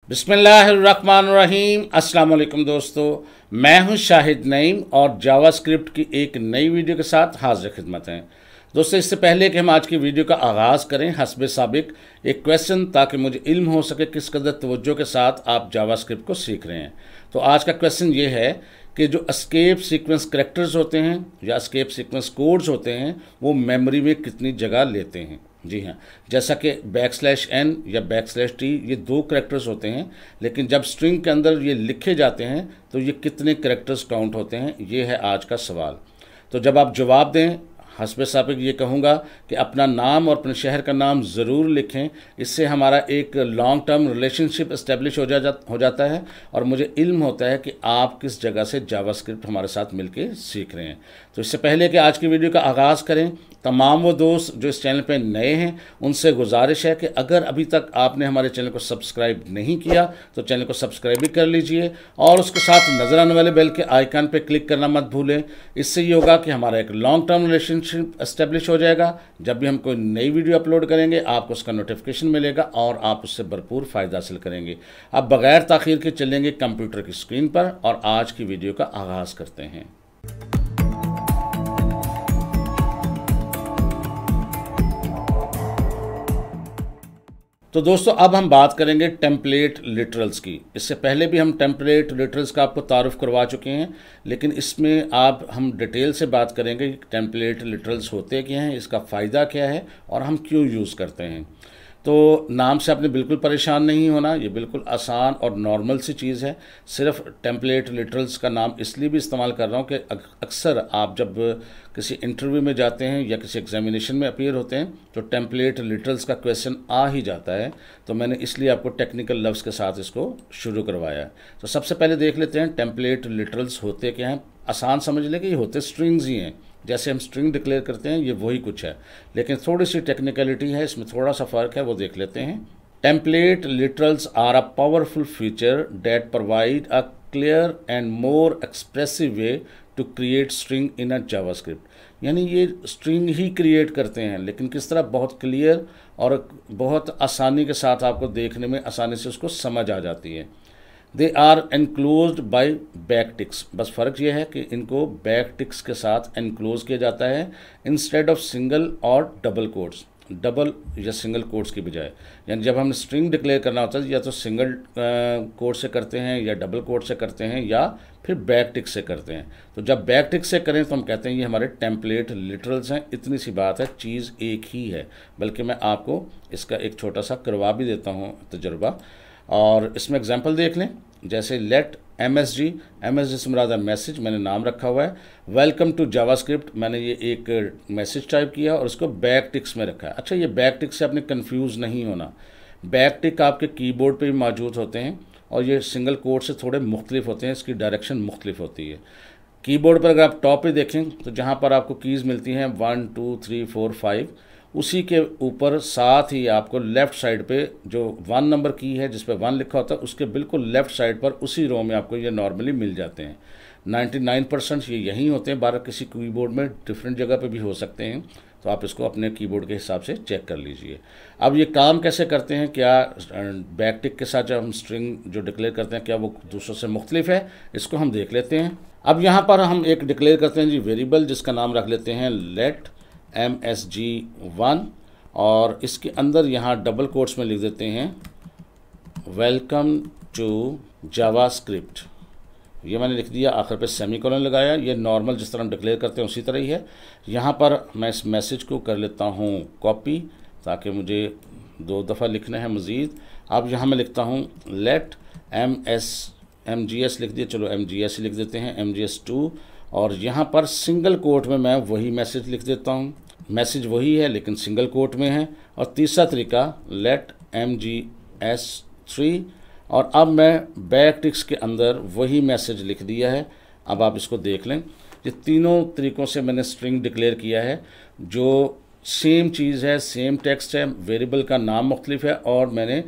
बिस्मिल्लाहिर्रहमानिर्रहीम। अस्सलाम वालेकुम दोस्तों, मैं हूं शाहिद नईम और जावास्क्रिप्ट की एक नई वीडियो के साथ हाजिर खिदमत हैं। दोस्तों, इससे पहले कि हम आज की वीडियो का आगाज़ करें, हस्बे साबिक एक क्वेश्चन, ताकि मुझे इल्म हो सके किस कदर तवज्जो के साथ आप जावास्क्रिप्ट को सीख रहे हैं। तो आज का क्वेश्चन ये है कि जो एस्केप सीक्वेंस करैक्टर्स होते हैं या एस्केप सीक्वेंस कोड्स होते हैं वो मेमोरी में कितनी जगह लेते हैं। जी हाँ, जैसा कि \n या \t ये दो करैक्टर्स होते हैं, लेकिन जब स्ट्रिंग के अंदर ये लिखे जाते हैं तो ये कितने करैक्टर्स काउंट होते हैं, ये है आज का सवाल। तो जब आप जवाब दें, हस्बे साबिक ये कहूँगा कि अपना नाम और अपने शहर का नाम ज़रूर लिखें। इससे हमारा एक लॉन्ग टर्म रिलेशनशिप इस्टेब्लिश हो जाता है और मुझे इल्म होता है कि आप किस जगह से जावास्क्रिप्ट हमारे साथ मिलके सीख रहे हैं। तो इससे पहले कि आज की वीडियो का आगाज़ करें, तमाम वो दोस्त जो इस चैनल पे नए हैं उनसे गुजारिश है कि अगर अभी तक आपने हमारे चैनल को सब्सक्राइब नहीं किया तो चैनल को सब्सक्राइब भी कर लीजिए और उसके साथ नज़र आने वाले बेल के आइकन पे क्लिक करना मत भूलें। इससे ये होगा कि हमारा एक लॉन्ग टर्म रिलेशनशिप एस्टेब्लिश हो जाएगा। जब भी हम कोई नई वीडियो अपलोड करेंगे आपको उसका नोटिफिकेशन मिलेगा और आप उससे भरपूर फ़ायदा हासिल करेंगे। अब बगैर ताख़ीर के चलेंगे कंप्यूटर की स्क्रीन पर और आज की वीडियो का आगाज़ करते हैं। तो दोस्तों, अब हम बात करेंगे टेम्पलेट लिटरल्स की। इससे पहले भी हम टेम्पलेट लिटरल्स का आपको तारुफ करवा चुके हैं, लेकिन इसमें आप हम डिटेल से बात करेंगे कि टेम्पलेट लिटरल्स होते क्या हैं, इसका फ़ायदा क्या है और हम क्यों यूज़ करते हैं। तो नाम से आपने बिल्कुल परेशान नहीं होना, ये बिल्कुल आसान और नॉर्मल सी चीज़ है। सिर्फ टेम्पलेट लिटरल्स का नाम इसलिए भी इस्तेमाल कर रहा हूँ कि अक्सर आप जब किसी इंटरव्यू में जाते हैं या किसी एग्जामिनेशन में अपीयर होते हैं तो टेम्पलेट लिटरल्स का क्वेश्चन आ ही जाता है। तो मैंने इसलिए आपको टेक्निकल लफ्ज़ के साथ इसको शुरू करवाया है। तो सबसे पहले देख लेते हैं टेम्पलेट लिटरल्स होते क्या हैं। आसान समझ लें कि ये होते स्ट्रिंग्स ही हैं। जैसे हम स्ट्रिंग डिक्लेयर करते हैं ये वही कुछ है, लेकिन थोड़ी सी टेक्निकलिटी है, इसमें थोड़ा सा फ़र्क है, वो देख लेते हैं। Template literals are a powerful feature that provide a clear and more expressive way to create string in a JavaScript. यानी ये स्ट्रिंग ही क्रिएट करते हैं, लेकिन किस तरह, बहुत क्लियर और बहुत आसानी के साथ आपको देखने में आसानी से उसको समझ आ जाती है। They are enclosed by backticks. बस फ़र्क यह है कि इनको बैकटिक्स के साथ एनक्लोज किया जाता है इंस्टेड ऑफ सिंगल और डबल कोट्स, डबल या सिंगल कोट्स की बजाय। यानी जब हम स्ट्रिंग डिक्लेयर करना होता है या तो सिंगल कोट से करते हैं या डबल कोट से करते हैं या फिर बैकटिक से करते हैं। तो जब बैकटिक से करें तो हम कहते हैं ये हमारे टेम्पलेट लिटरल्स हैं। इतनी सी बात है, चीज़ एक ही है। बल्कि मैं आपको इसका एक छोटा सा करवा भी देता हूँ तजुर्बा, और इसमें एग्जांपल देख लें। जैसे लेट MSG से मुराद मैसेज, मैंने नाम रखा हुआ है। वेलकम टू जावास्क्रिप्ट, मैंने ये एक मैसेज टाइप किया और उसको बैक टिक्स में रखा है। अच्छा, ये बैक टिक से आपने कंफ्यूज नहीं होना। बैक टिक आपके कीबोर्ड पे भी मौजूद होते हैं और ये सिंगल कोड से थोड़े मुख्तलिफ होते हैं, इसकी डायरेक्शन मुख्तलिफ होती है। कीबोर्ड पर अगर आप टॉप पे देखें तो जहाँ पर आपको कीज़ मिलती हैं 1 2 3 4 5, उसी के ऊपर साथ ही आपको लेफ़्ट साइड पे जो 1 नंबर की है जिस पे 1 लिखा होता है उसके बिल्कुल लेफ़्ट साइड पर उसी रो में आपको ये नॉर्मली मिल जाते हैं। 99% ये यहीं होते हैं, 12 किसी कीबोर्ड में डिफरेंट जगह पे भी हो सकते हैं। तो आप इसको अपने कीबोर्ड के हिसाब से चेक कर लीजिए। अब ये काम कैसे करते हैं, क्या बैकटिक के साथ जब हम स्ट्रिंग जो डिक्लेयर करते हैं क्या वो दूसरों से मुख्तलिफ है, इसको हम देख लेते हैं। अब यहाँ पर हम एक डिक्लेयर करते हैं जी वेरिएबल, जिसका नाम रख लेते हैं लेट MSG1 और इसके अंदर यहाँ डबल कोट्स में लिख देते हैं वेलकम टू जावास्क्रिप्ट। ये मैंने लिख दिया, आखिर पे सेमीकोलन लगाया। ये नॉर्मल जिस तरह हम डिक्लेयर करते हैं उसी तरह ही है। यहाँ पर मैं इस मैसेज को कर लेता हूँ कॉपी, ताकि मुझे 2 दफ़ा लिखना है मज़ीद। अब यहाँ मैं लिखता हूँ लेट MGS लिख दिया, चलो MGS लिख देते हैं, MGS2, और यहाँ पर सिंगल कोट में मैं वही मैसेज लिख देता हूँ। मैसेज वही है लेकिन सिंगल कोट में है। और तीसरा तरीका लेट MGS3, और अब मैं बैकटिक्स के अंदर वही मैसेज लिख दिया है। अब आप इसको देख लें, ये तीनों तरीक़ों से मैंने स्ट्रिंग डिक्लेयर किया है, जो सेम चीज़ है, सेम टेक्स्ट है, वेरिएबल का नाम मुख्तलिफ है और मैंने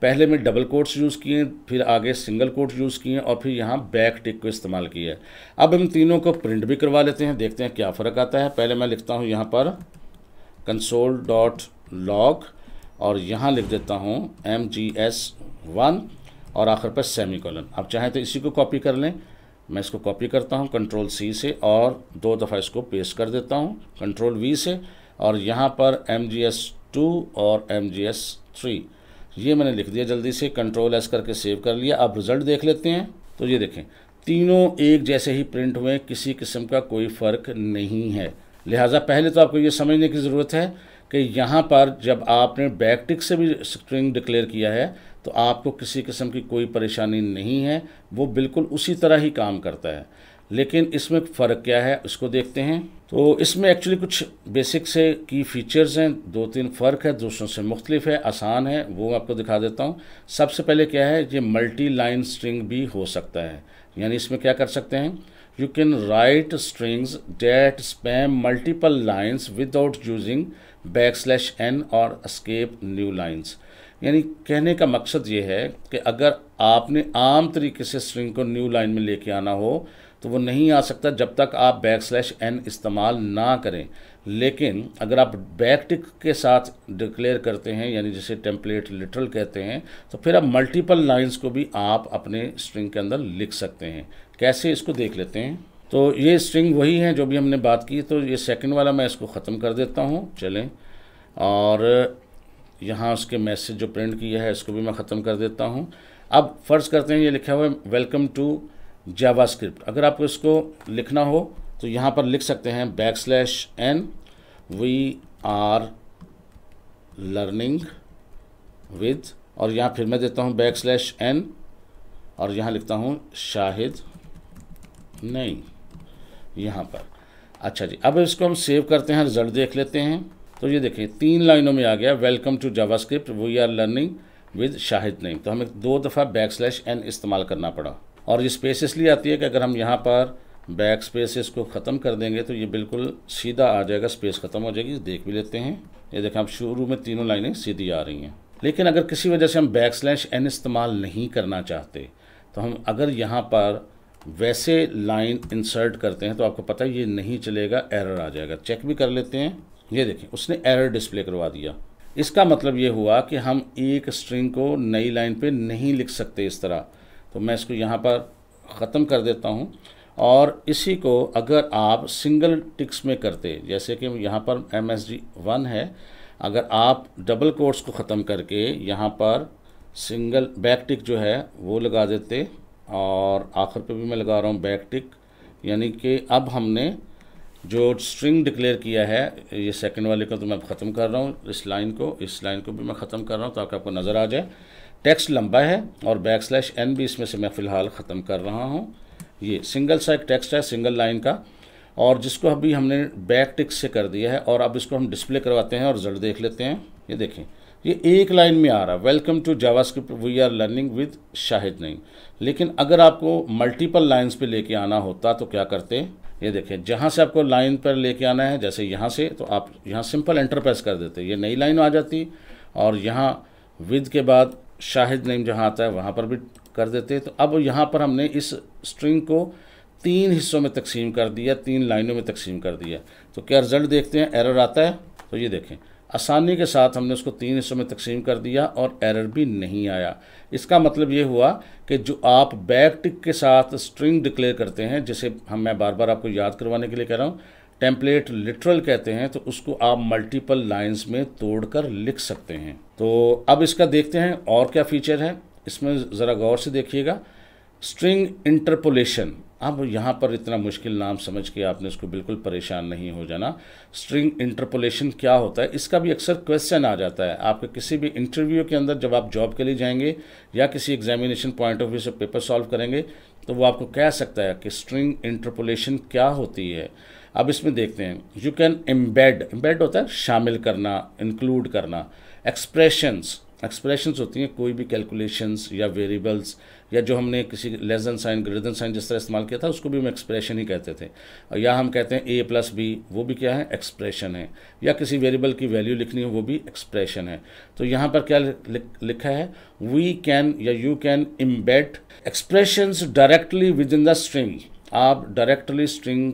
पहले में डबल कोट्स यूज़ किए, फिर आगे सिंगल कोट्स यूज़ किए और फिर यहाँ बैक टिक को इस्तेमाल किया है। अब हम तीनों को प्रिंट भी करवा लेते हैं, देखते हैं क्या फ़र्क आता है। पहले मैं लिखता हूँ यहाँ पर console.log और यहाँ लिख देता हूँ MGS1 और आखिर पर सेमीकोलन। आप चाहें तो इसी को कॉपी कर लें, मैं इसको कॉपी करता हूँ कंट्रोल सी से और 2 दफ़ा इसको पेस्ट कर देता हूँ कंट्रोल वी से, और यहाँ पर MGS2 और MGS3 ये मैंने लिख दिया जल्दी से, कंट्रोल एस करके सेव कर लिया। अब रिज़ल्ट देख लेते हैं। तो ये देखें तीनों एक जैसे ही प्रिंट हुए, किसी किस्म का कोई फ़र्क नहीं है। लिहाजा पहले तो आपको ये समझने की ज़रूरत है कि यहाँ पर जब आपने बैकटिक से भी स्ट्रिंग डिक्लेयर किया है तो आपको किसी किस्म की कोई परेशानी नहीं है, वो बिल्कुल उसी तरह ही काम करता है। लेकिन इसमें फ़र्क क्या है उसको देखते हैं। तो इसमें एक्चुअली कुछ बेसिक से की फ़ीचर्स हैं, 2-3 फ़र्क है, दूसरों से मुख्तलिफ है, आसान है, वो आपको दिखा देता हूँ। सबसे पहले क्या है, ये मल्टी लाइन स्ट्रिंग भी हो सकता है। यानी इसमें क्या कर सकते हैं, you can write strings that span multiple lines without using \n और एस्केप न्यू लाइन्स। यानी कहने का मकसद ये है कि अगर आपने आम तरीके से स्ट्रिंग को न्यू लाइन में लेके आना हो तो वो नहीं आ सकता जब तक आप \n इस्तेमाल ना करें। लेकिन अगर आप बैकटिक के साथ डिक्लेयर करते हैं, यानी जिसे टेम्पलेट लिटरल कहते हैं, तो फिर आप मल्टीपल लाइंस को भी आप अपने स्ट्रिंग के अंदर लिख सकते हैं। कैसे, इसको देख लेते हैं। तो ये स्ट्रिंग वही है जो भी हमने बात की। तो ये सेकंड वाला मैं इसको ख़त्म कर देता हूँ, चलें, और यहाँ उसके मैसेज जो प्रिंट किया है इसको भी मैं ख़त्म कर देता हूँ। अब फ़र्ज़ करते हैं ये लिखा हुआ है वेलकम टू जावास्क्रिप्ट। अगर आपको इसको लिखना हो तो यहाँ पर लिख सकते हैं \n we are learning with, और यहाँ फिर मैं देता हूँ \n और यहाँ लिखता हूँ शाहिद नहीं यहाँ पर। अच्छा जी, अब इसको हम सेव करते हैं, रिज़ल्ट देख लेते हैं। तो ये देखिए 3 लाइनों में आ गया welcome to JavaScript we are learning with Shahid नहीं। तो हमें 2 दफ़ा \n इस्तेमाल करना पड़ा, और ये स्पेस इसलिए आती है कि अगर हम यहाँ पर बैक स्पेस इसको ख़त्म कर देंगे तो ये बिल्कुल सीधा आ जाएगा, स्पेस ख़त्म हो जाएगी। देख भी लेते हैं, ये देखें आप शुरू में तीनों लाइनें सीधी आ रही हैं। लेकिन अगर किसी वजह से हम \n इस्तेमाल नहीं करना चाहते तो हम अगर यहाँ पर वैसे लाइन इंसर्ट करते हैं तो आपको पता है ये नहीं चलेगा, एरर आ जाएगा। चेक भी कर लेते हैं, ये देखें उसने एरर डिस्प्ले करवा दिया। इसका मतलब ये हुआ कि हम एक स्ट्रिंग को नई लाइन पे नहीं लिख सकते इस तरह। तो मैं इसको यहाँ पर ख़त्म कर देता हूँ, और इसी को अगर आप सिंगल टिक्स में करते, जैसे कि यहाँ पर MSG1 है, अगर आप डबल कोट्स को ख़त्म करके यहाँ पर सिंगल बैक टिक जो है वो लगा देते, और आखिर पे भी मैं लगा रहा हूँ बैक टिक, यानी कि अब हमने जो स्ट्रिंग डिक्लेयर किया है, ये सेकंड वाले को तो मैं ख़त्म कर रहा हूँ, इस लाइन को भी मैं ख़त्म कर रहा हूँ ताकि आपको नज़र आ जाए। टेक्स्ट लंबा है और \n भी इसमें से मैं फ़िलहाल ख़त्म कर रहा हूँ। ये सिंगल सा एक टेक्स्ट है सिंगल लाइन का, और जिसको अभी हमने बैक टिक से कर दिया है, और अब इसको हम डिस्प्ले करवाते हैं और रिजल्ट देख लेते हैं। ये देखें ये एक लाइन में आ रहा है welcome to JavaScript we are learning with Shahid नहीं। लेकिन अगर आपको मल्टीपल लाइन्स पे लेके आना होता तो क्या करते, ये देखें जहाँ से आपको लाइन पर लेके आना है, जैसे यहाँ से, तो आप यहाँ सिंपल एंटर प्रेस कर देते, ये नई लाइन आ जाती, और यहाँ विद के बाद शाहिद नेम जहाँ आता है वहाँ पर भी कर देते। तो अब यहाँ पर हमने इस स्ट्रिंग को 3 हिस्सों में तकसीम कर दिया, 3 लाइनों में तकसीम कर दिया। तो क्या रिजल्ट देखते हैं, एरर आता है। तो ये देखें आसानी के साथ हमने उसको 3 हिस्सों में तकसीम कर दिया और एरर भी नहीं आया। इसका मतलब ये हुआ कि जो आप बैक टिक के साथ स्ट्रिंग डिक्लेयर करते हैं, जिसे मैं बार बार आपको याद करवाने के लिए कह रहा हूँ, टेम्पलेट लिटरल कहते हैं, तो उसको आप मल्टीपल लाइंस में तोड़कर लिख सकते हैं। तो अब इसका देखते हैं और क्या फ़ीचर है, इसमें ज़रा गौर से देखिएगा। स्ट्रिंग इंटरपोलेशन, अब यहाँ पर इतना मुश्किल नाम समझ के आपने इसको बिल्कुल परेशान नहीं हो जाना। स्ट्रिंग इंटरपोलेशन क्या होता है, इसका भी अक्सर क्वेश्चन आ जाता है आपके किसी भी इंटरव्यू के अंदर। जब आप जॉब के लिए जाएंगे या किसी एग्जामिनेशन पॉइंट ऑफ व्यू से पेपर सॉल्व करेंगे तो वो आपको कह सकता है कि स्ट्रिंग इंटरपोलेशन क्या होती है। अब इसमें देखते हैं, यू कैन एम्बेड होता है शामिल करना, इंक्लूड करना। एक्सप्रेशंस होती हैं कोई भी कैलकुलेशंस या वेरिएबल्स, या जो हमने किसी less than sign greater than sign जिस तरह इस्तेमाल किया था उसको भी हम एक्सप्रेशन ही कहते थे। और या हम कहते हैं a+b, वो भी क्या है, एक्सप्रेशन है। या किसी वेरिएबल की वैल्यू लिखनी हो वो भी एक्सप्रेशन है। तो यहाँ पर क्या लिखा है, वी कैन या you can embed expressions directly with in the string. आप डायरेक्टली स्ट्रिंग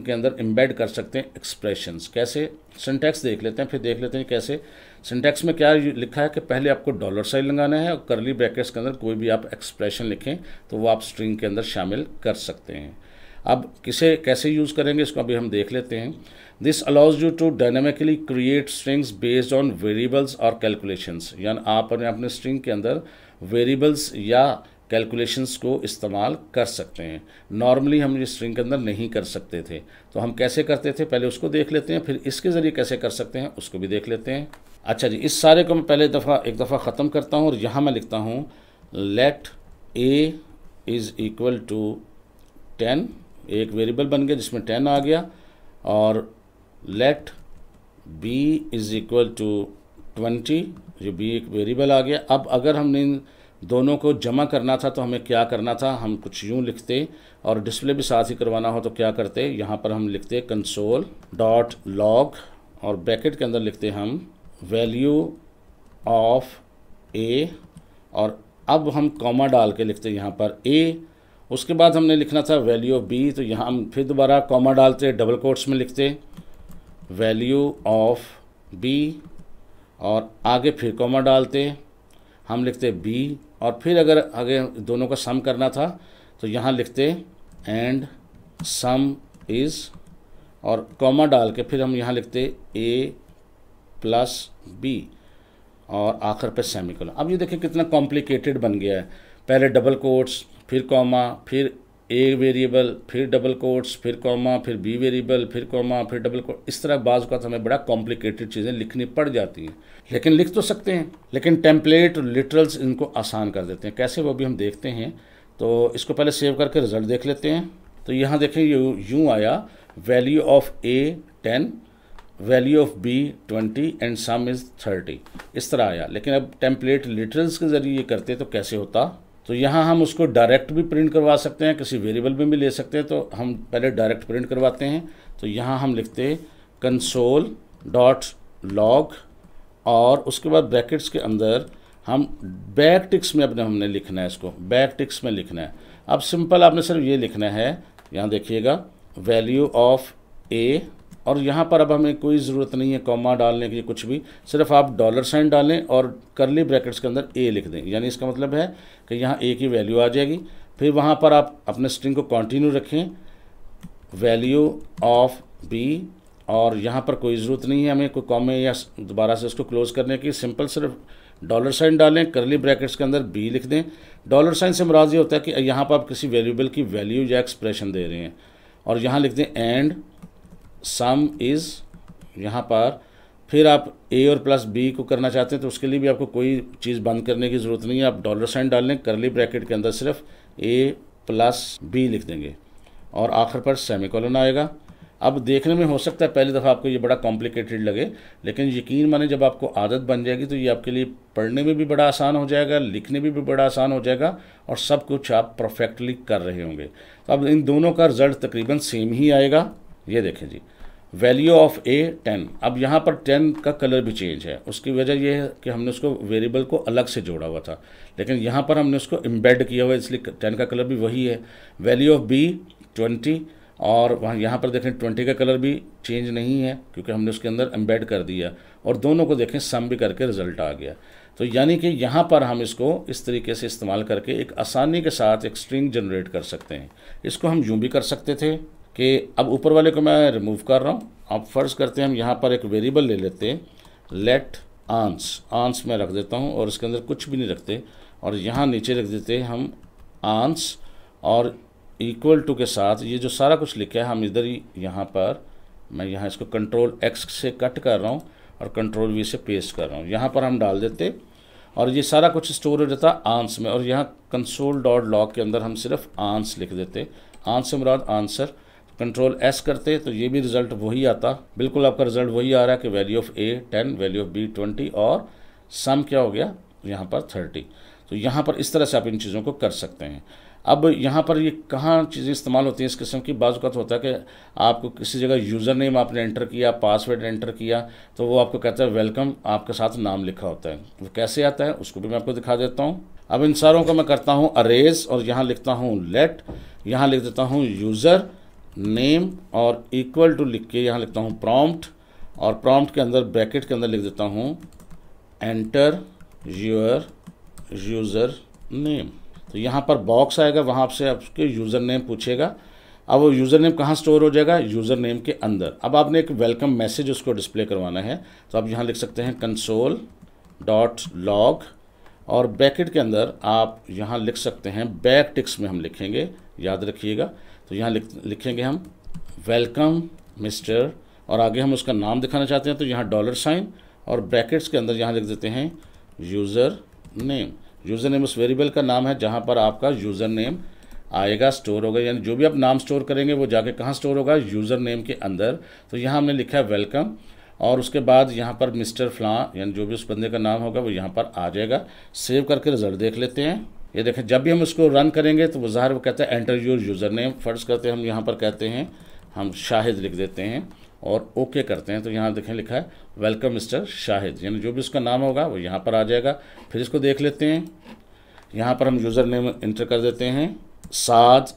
के अंदर एम्बेड कर सकते हैं एक्सप्रेशंस। कैसे, सिंटैक्स देख लेते हैं, फिर देख लेते हैं कैसे। सिंटैक्स में क्या लिखा है कि पहले आपको डॉलर साइन लगाना है और करली ब्रैकेट्स के अंदर कोई भी आप एक्सप्रेशन लिखें तो वो आप स्ट्रिंग के अंदर शामिल कर सकते हैं। अब किसे कैसे यूज़ करेंगे इसको अभी हम देख लेते हैं। This allows you to dynamically create strings based on variables और कैलकुलेशंस, यानी आप अपने स्ट्रिंग के अंदर वेरिएबल्स या कैलकुलेशंस को इस्तेमाल कर सकते हैं। नॉर्मली हम ये स्ट्रिंग के अंदर नहीं कर सकते थे, तो हम कैसे करते थे पहले उसको देख लेते हैं, फिर इसके ज़रिए कैसे कर सकते हैं उसको भी देख लेते हैं। अच्छा जी, इस सारे को मैं पहले एक दफ़ा ख़त्म करता हूँ और यहाँ मैं लिखता हूँ let a is equal to 10, एक वेरिएबल बन गया जिसमें 10 आ गया, और let b is equal to 20, जो b एक वेरिएबल आ गया। अब अगर हमने इन दोनों को जमा करना था तो हमें क्या करना था, हम कुछ यूँ लिखते और डिस्प्ले भी साथ ही करवाना हो तो क्या करते, यहाँ पर हम लिखते कंसोल डॉट लॉग और ब्रैकेट के अंदर लिखते हम वैल्यू ऑफ a, और अब हम कॉमा डाल के लिखते यहाँ पर a। उसके बाद हमने लिखना था वैल्यू ऑफ b, तो यहाँ हम फिर दोबारा कॉमा डालते, डबल कोट्स में लिखते वैल्यू ऑफ b, और आगे फिर कॉमा डालते हम लिखते b, और फिर अगर आगे दोनों का सम करना था तो यहाँ लिखते एंड सम इज़, और कॉमा डाल के फिर हम यहाँ लिखते a प्लस b, और आखिर पे सेमीकोलन। अब ये देखिए कितना कॉम्प्लिकेटेड बन गया है, पहले डबल कोट्स, फिर कॉमा, फिर a वेरिएबल, फिर डबल कोट्स, फिर कॉमा, फिर b वेरिएबल, फिर कॉमा, फिर डबल कोट। इस तरह बाज़ का हमें बड़ा कॉम्प्लिकेटेड चीज़ें लिखनी पड़ जाती हैं, लेकिन लिख तो सकते हैं। लेकिन टेम्पलेट लिटरल्स इनको आसान कर देते हैं, कैसे वो भी हम देखते हैं। तो इसको पहले सेव करके रिज़ल्ट देख लेते हैं। तो यहाँ देखें यूँ आया value of a 10, value of b 20 and some is 30, इस तरह आया। लेकिन अब टेम्पलेट लिटरल्स के ज़रिए ये करते तो कैसे होता, तो यहाँ हम उसको डायरेक्ट भी प्रिंट करवा सकते हैं, किसी वेरिएबल में भी ले सकते हैं। तो हम पहले डायरेक्ट प्रिंट करवाते हैं, तो यहाँ हम लिखते कंसोल डॉट लॉग, और उसके बाद ब्रैकेट्स के अंदर हम बैक टिक्स में अपने हमने लिखना है, इसको बैक टिक्स में लिखना है। अब सिंपल आपने सिर्फ ये लिखना है, यहाँ देखिएगा वैल्यू ऑफ a, और यहाँ पर अब हमें कोई ज़रूरत नहीं है कॉमा डालने की, कुछ भी, सिर्फ आप डॉलर साइन डालें और करली ब्रैकेट्स के अंदर a लिख दें, यानी इसका मतलब है कि यहाँ a की वैल्यू आ जाएगी। फिर वहाँ पर आप अपने स्ट्रिंग को कंटिन्यू रखें वैल्यू ऑफ b, और यहाँ पर कोई ज़रूरत नहीं है हमें कोई कॉमे या दोबारा से उसको क्लोज़ करने की, सिंपल सिर्फ डॉलर साइन डालें, करली ब्रैकेट्स के अंदर b लिख दें। डॉलर साइन से मुराद ये होता है कि यहाँ पर आप किसी वेरिएबल की वैल्यू या एक्सप्रेशन दे रहे हैं, और यहाँ लिख दें एंड सम इज़, यहाँ पर फिर आप a और प्लस b को करना चाहते हैं तो उसके लिए भी आपको कोई चीज़ बंद करने की ज़रूरत नहीं है, आप डॉलर साइन डाल लें, करली ब्रैकेट के अंदर सिर्फ a प्लस b लिख देंगे, और आखिर पर सेमीकोलन आएगा। अब देखने में हो सकता है पहली दफ़ा आपको ये बड़ा कॉम्प्लिकेटेड लगे, लेकिन यकीन माने जब आपको आदत बन जाएगी तो ये आपके लिए पढ़ने में भी बड़ा आसान हो जाएगा, लिखने में भी बड़ा आसान हो जाएगा, और सब कुछ आप परफेक्टली कर रहे होंगे। तो अब इन दोनों का रिजल्ट तकरीबन सेम ही आएगा। ये देखें जी, वैल्यू ऑफ a 10, अब यहाँ पर 10 का कलर भी चेंज है। उसकी वजह यह है कि हमने उसको वेरिएबल को अलग से जोड़ा हुआ था, लेकिन यहाँ पर हमने उसको एम्बेड किया हुआ है, इसलिए 10 का कलर भी वही है। वैल्यू ऑफ b 20, और वहाँ यहाँ पर देखें 20 का कलर भी चेंज नहीं है क्योंकि हमने उसके अंदर एम्बेड कर दिया, और दोनों को देखें सम भी करके रिजल्ट आ गया। तो यानी कि यहाँ पर हम इसको इस तरीके से इस्तेमाल करके एक आसानी के साथ एक स्ट्रिंग जनरेट कर सकते हैं। इसको हम यूँ भी कर सकते थे कि अब ऊपर वाले को मैं रिमूव कर रहा हूँ। अब फ़र्ज़ करते हैं हम यहाँ पर एक वेरिएबल ले लेते हैं, लेट आंस में रख देता हूँ, और इसके अंदर कुछ भी नहीं रखते, और यहाँ नीचे रख देते हैं हम आंस, और इक्वल टू के साथ ये जो सारा कुछ लिखा है हम इधर ही, यहाँ पर मैं यहाँ इसको कंट्रोल X से कट कर रहा हूँ और कंट्रोल V से पेस्ट कर रहा हूँ, यहाँ पर हम डाल देते, और ये सारा कुछ स्टोर हो जाता आंस में, और यहाँ कंसोल डॉट लॉग के अंदर हम सिर्फ आंस लिख देते, आंस से मुराद आंसर। कंट्रोल S करते तो ये भी रिज़ल्ट वही आता, बिल्कुल आपका रिज़ल्ट वही आ रहा है कि value of a 10, value of b 20, और सम क्या हो गया यहाँ पर 30। तो यहाँ पर इस तरह से आप इन चीज़ों को कर सकते हैं। अब यहाँ पर ये कहाँ चीज़ें इस्तेमाल होती हैं इस किस्म की, बाज़ वक़्त होता है कि आपको किसी जगह यूज़र नेम आपने एंटर किया, पासवर्ड एंटर किया, तो वो आपको कहता है वेलकम, आपके साथ नाम लिखा होता है। वो कैसे आता है उसको भी मैं आपको दिखा देता हूँ। अब इन सारों को मैं करता हूँ अरेज, और यहाँ लिखता हूँ लेट, यहाँ लिख देता हूँ यूज़र नेम, और इक्वल टू लिख के यहाँ लिखता हूँ प्रॉम्प्ट, और प्रॉम्प्ट के अंदर ब्रैकेट के अंदर लिख देता हूँ एंटर योर यूज़र नेम। तो यहाँ पर बॉक्स आएगा, वहाँ आपसे आपके यूज़र नेम पूछेगा। अब वो यूज़र नेम कहाँ स्टोर हो जाएगा, यूज़र नेम के अंदर। अब आपने एक वेलकम मैसेज उसको डिस्प्ले करवाना है, तो आप यहाँ लिख सकते हैं console.log और ब्रैकेट के अंदर आप यहाँ लिख सकते हैं, बैक टिक्स में हम लिखेंगे, याद रखिएगा। तो यहाँ लिखेंगे हम वेलकम मिस्टर, और आगे हम उसका नाम दिखाना चाहते हैं तो यहाँ $, और ब्रैकेट्स के अंदर यहाँ लिख देते हैं यूज़र नेम। यूज़र नेम उस वेरिएबल का नाम है जहाँ पर आपका यूज़र नेम आएगा, स्टोर होगा, यानी जो भी आप नाम स्टोर करेंगे वो जाके कहाँ स्टोर होगा, यूज़र नेम के अंदर। तो यहाँ हमने लिखा है वेलकम, और उसके बाद यहाँ पर मिस्टर फ्लां, यानी जो भी उस बंदे का नाम होगा वो यहाँ पर आ जाएगा। सेव करके रिजल्ट देख लेते हैं। ये देखें, जब भी हम उसको रन करेंगे तो वो ज़ाहिर वो कहता है एंटर योर यूज़र नेम। फर्ज करते हैं हम यहाँ पर कहते हैं हम शाहिद लिख देते हैं और ओके करते हैं। तो यहाँ देखें लिखा है वेलकम मिस्टर शाहिद, यानी जो भी उसका नाम होगा वो यहाँ पर आ जाएगा। फिर इसको देख लेते हैं, यहाँ पर हम यूज़र नेम इंटर कर देते हैं, साद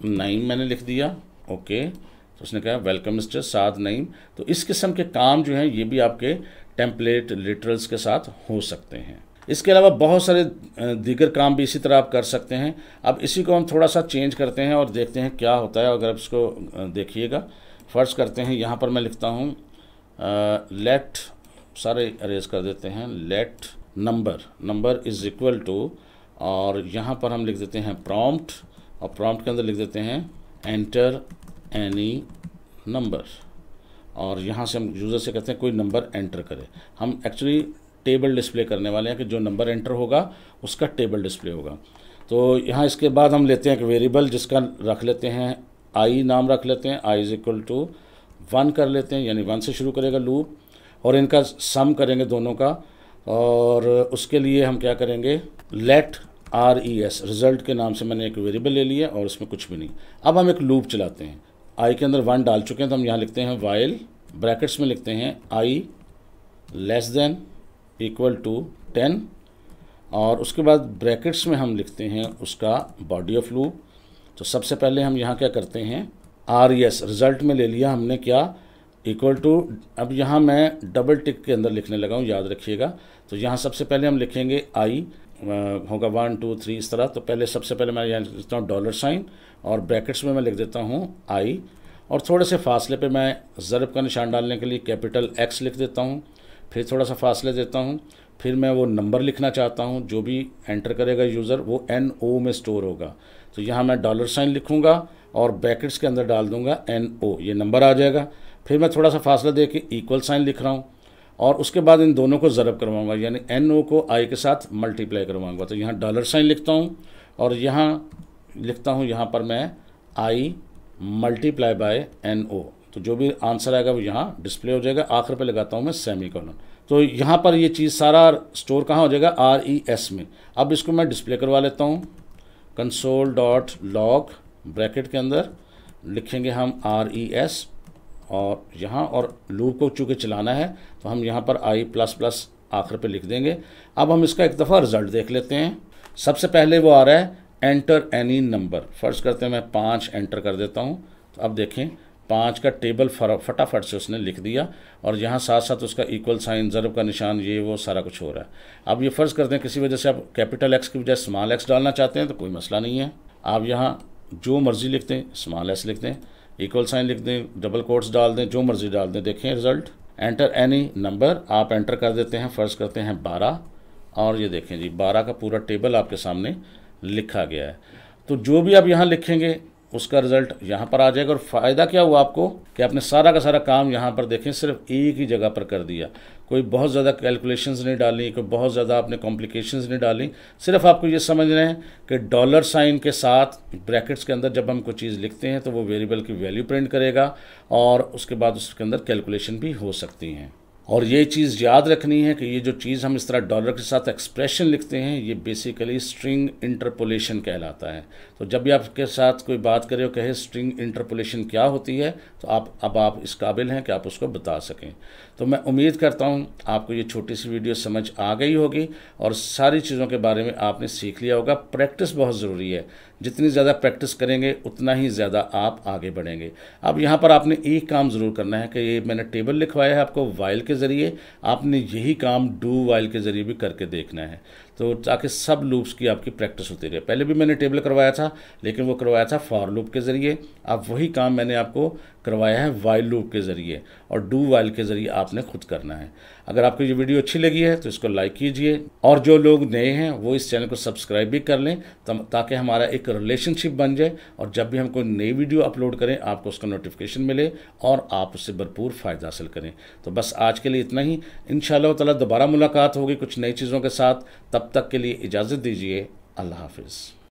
नईम मैंने लिख दिया, ओके। तो उसने कहा वेलकम मिस्टर साद नईम। तो इस किस्म के काम जो हैं ये भी आपके टेम्पलेट लिटरल्स के साथ हो सकते हैं। इसके अलावा बहुत सारे दीगर काम भी इसी तरह आप कर सकते हैं। अब इसी को हम थोड़ा सा चेंज करते हैं और देखते हैं क्या होता है। अगर आप इसको देखिएगा, फ़र्ज़ करते हैं यहाँ पर मैं लिखता हूँ लेट, सारे अरेज कर देते हैं, let number is equal to, और यहाँ पर हम लिख देते हैं प्रॉम्प्ट, और प्रॉम्प्ट के अंदर लिख देते हैं एंटर एनी नंबर, और यहाँ से हम यूज़र से कहते हैं कोई नंबर एंटर करे। हम एक्चुअली टेबल डिस्प्ले करने वाले हैं कि जो नंबर एंटर होगा उसका टेबल डिस्प्ले होगा। तो यहाँ इसके बाद हम लेते हैं एक वेरिएबल जिसका रख लेते हैं आई नाम रख लेते हैं, i इज़ इक्वल टू 1 कर लेते हैं, यानी 1 से शुरू करेगा लूप, और इनका सम करेंगे दोनों का। और उसके लिए हम क्या करेंगे, लेट res, रिज़ल्ट के नाम से मैंने एक वेरिएबल ले लिया और उसमें कुछ भी नहीं। अब हम एक लूप चलाते हैं, i के अंदर 1 डाल चुके हैं, तो हम यहाँ लिखते हैं वाइल, ब्रैकेट्स में लिखते हैं i less than equal to 10, और उसके बाद ब्रैकेट्स में हम लिखते हैं उसका बॉडी ऑफ लूप। तो सबसे पहले हम यहाँ क्या करते हैं, res, रिज़ल्ट में ले लिया हमने क्या, इक्वल टू, अब यहाँ मैं डबल टिक के अंदर लिखने लगा हूँ, याद रखिएगा। तो यहाँ सबसे पहले हम लिखेंगे i होगा 1 2 3 इस तरह। तो पहले सबसे पहले मैं यहाँ लिखता हूँ $, और ब्रैकेट्स में मैं लिख देता हूँ i, और थोड़े से फासले पे मैं ज़रब का निशान डालने के लिए कैपिटल X लिख देता हूँ। फिर थोड़ा सा फासले देता हूँ, फिर मैं वो नंबर लिखना चाहता हूँ, जो भी एंटर करेगा यूज़र वो NO में स्टोर होगा। तो यहाँ मैं $, लिखूँगा और ब्रैकेट्स के अंदर डाल दूँगा NO, ये नंबर आ जाएगा। फिर मैं थोड़ा सा फासला दे के इक्वल साइन लिख रहा हूँ, और उसके बाद इन दोनों को ज़रब करवाऊँगा, यानी NO को I के साथ मल्टीप्लाई करवाऊँगा। तो यहाँ $, लिखता हूँ, और यहाँ लिखता हूँ यहाँ पर मैं I मल्टीप्लाई बाय NO। तो जो भी आंसर आएगा वो यहाँ डिस्प्ले हो जाएगा। आखिर पे लगाता हूँ मैं सेमीकोलन। तो यहाँ पर ये चीज़ सारा स्टोर कहाँ हो जाएगा, RES में। अब इसको मैं डिस्प्ले करवा लेता हूँ, console.log, ब्रैकेट के अंदर लिखेंगे हम RES, और यहाँ, और लूप को चूँकि चलाना है तो हम यहाँ पर I++ आखिर पे लिख देंगे। अब हम इसका एक दफ़ा रिज़ल्ट देख लेते हैं। सबसे पहले वो आ रहा है एंटर एनी नंबर, फ़र्ज़ करते हैं मैं 5 एंटर कर देता हूँ। तो अब देखें 5 का टेबल फटाफट से उसने लिख दिया, और यहाँ साथ साथ उसका इक्वल साइन, ज़रब का निशान, ये वो सारा कुछ हो रहा है। अब ये फ़र्ज़ करते हैं किसी वजह से आप कैपिटल X की बजाय स्मॉल x डालना चाहते हैं तो कोई मसला नहीं है, आप यहाँ जो मर्ज़ी लिख दें, स्मॉल s लिख दें, इक्वल साइन लिख दें, डबल कोट्स डाल दें, जो मर्ज़ी डाल दें। देखें रिज़ल्ट, एंटर एनी नंबर, आप एंटर कर देते हैं, फ़र्ज़ करते हैं 12, और ये देखें जी 12 का पूरा टेबल आपके सामने लिखा गया है। तो जो भी आप यहाँ लिखेंगे उसका रिज़ल्ट यहाँ पर आ जाएगा। और फ़ायदा क्या हुआ आपको कि आपने सारा का सारा काम यहाँ पर देखें सिर्फ एक ही जगह पर कर दिया। कोई बहुत ज़्यादा कैलकुलेशंस नहीं डाली, कोई बहुत ज़्यादा आपने कॉम्प्लिकेशंस नहीं डाली। सिर्फ आपको ये समझना है कि $साइन के साथ ब्रैकेट्स के अंदर जब हम कोई चीज़ लिखते हैं तो वो वेरिएबल की वैल्यू प्रिंट करेगा, और उसके बाद उसके अंदर कैलकुलेशन भी हो सकती हैं। और ये चीज़ याद रखनी है कि ये जो चीज़ हम इस तरह डॉलर के साथ एक्सप्रेशन लिखते हैं ये बेसिकली स्ट्रिंग इंटरपोलेशन कहलाता है। तो जब भी आपके साथ कोई बात करे और कहे स्ट्रिंग इंटरपोलेशन क्या होती है तो आप इस काबिल हैं कि आप उसको बता सकें। तो मैं उम्मीद करता हूँ आपको ये छोटी सी वीडियो समझ आ गई होगी और सारी चीज़ों के बारे में आपने सीख लिया होगा। प्रैक्टिस बहुत ज़रूरी है, जितनी ज़्यादा प्रैक्टिस करेंगे उतना ही ज़्यादा आप आगे बढ़ेंगे। अब यहाँ पर आपने एक काम ज़रूर करना है कि ये मैंने टेबल लिखवाया है आपको वाइल के ज़रिए, आपने यही काम डू वाइल के ज़रिए भी करके देखना है, तो ताकि सब लूप्स की आपकी प्रैक्टिस होती रहे। पहले भी मैंने टेबल करवाया था, लेकिन वो करवाया था फॉर लूप के ज़रिए। अब वही काम मैंने आपको करवाया है वाइल लूप के ज़रिए, और डू वाइल के ज़रिए आपने खुद करना है। अगर आपको ये वीडियो अच्छी लगी है तो इसको लाइक कीजिए, और जो लोग नए हैं वो इस चैनल को सब्सक्राइब भी कर लें, ताकि हमारा एक रिलेशनशिप बन जाए, और जब भी हम कोई नई वीडियो अपलोड करें आपको उसका नोटिफिकेशन मिले और आप उससे भरपूर फ़ायदा हासिल करें। तो बस आज के लिए इतना ही। इंशाअल्लाह ताला दोबारा मुलाकात होगी कुछ नई चीज़ों के साथ। तब तक के लिए इजाज़त दीजिए। अल्लाह हाफिज़।